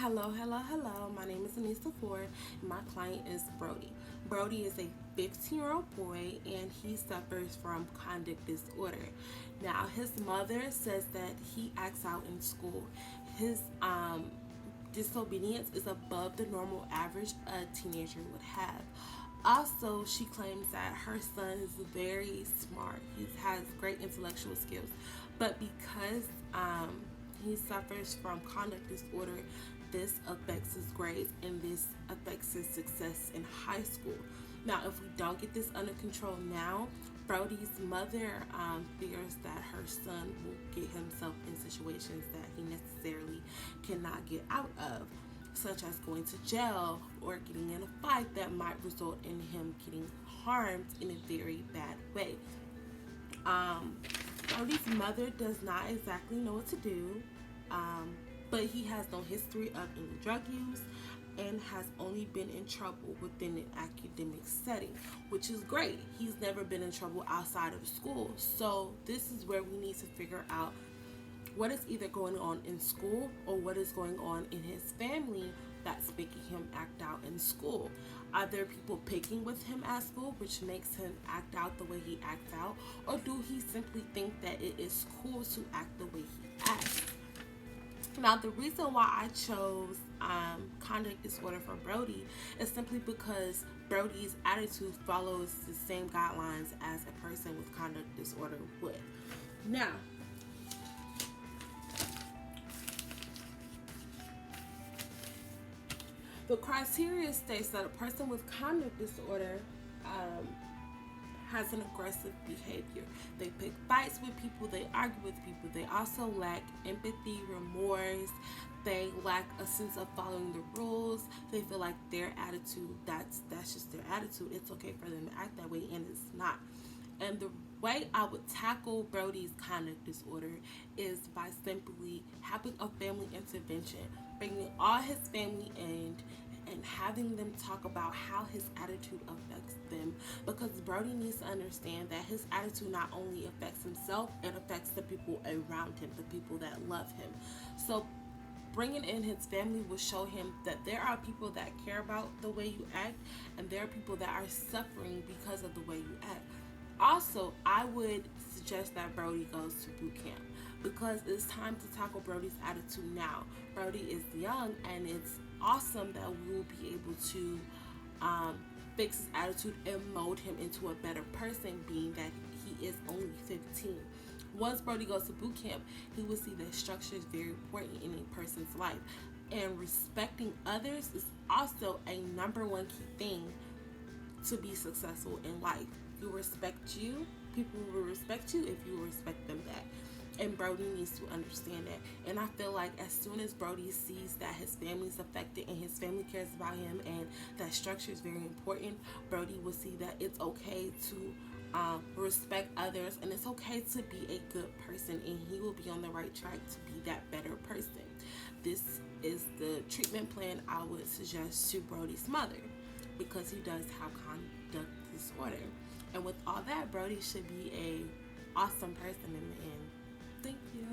Hello. My name is Anissa Ford, and my client is Brody. Brody is a 15-year-old boy, and he suffers from conduct disorder. Now, his mother says that he acts out in school. His disobedience is above the normal average a teenager would have. Also, she claims that her son is very smart. He has great intellectual skills, but because he suffers from conduct disorder, this affects his grades and this affects his success in high school. Now, if we don't get this under control now, Brody's mother fears that her son will get himself in situations that he necessarily cannot get out of, such as going to jail or getting in a fight that might result in him getting harmed in a very bad way. Brody's mother does not exactly know what to do, but he has no history of any drug use and has only been in trouble within an academic setting, which is great. He's never been in trouble outside of school. So this is where we need to figure out what is either going on in school or what is going on in his family that's making him act out in school. Are there people picking with him at school, which makes him act out the way he acts out, or do he simply think that it is cool to act the way he acts? Now, the reason why I chose conduct disorder for Brody is simply because Brody's attitude follows the same guidelines as a person with conduct disorder would. Now, the criteria states that a person with conduct disorder has an aggressive behavior. They pick fights with people, they argue with people, they also lack empathy, remorse, they lack a sense of following the rules. They feel like their attitude, that's just their attitude. It's okay for them to act that way, and it's not. And the way I would tackle Brody's conduct disorder is by simply having a family intervention, bringing all his family in and having them talk about how his attitude affects them, because Brody needs to understand that his attitude not only affects himself, it affects the people around him, the people that love him. So bringing in his family will show him that there are people that care about the way you act, and there are people that are suffering because of the way you act. Also, I would suggest that Brody goes to boot camp, because it's time to tackle Brody's attitude now. Brody is young, and it's awesome that we will be able to fix his attitude and mold him into a better person, being that he is only 15. Once Brody goes to boot camp, he will see that structure is very important in a person's life, and respecting others is also a number one key thing to be successful in life. You respect you, people will respect you if you respect them back. And Brody needs to understand that. And I feel like as soon as Brody sees that his family's affected and his family cares about him and that structure is very important, Brody will see that it's okay to respect others, and it's okay to be a good person, and he will be on the right track to be that better person. This is the treatment plan I would suggest to Brody's mother, because he does have conduct disorder. And with all that, Brody should be a awesome person in the end. Thank you.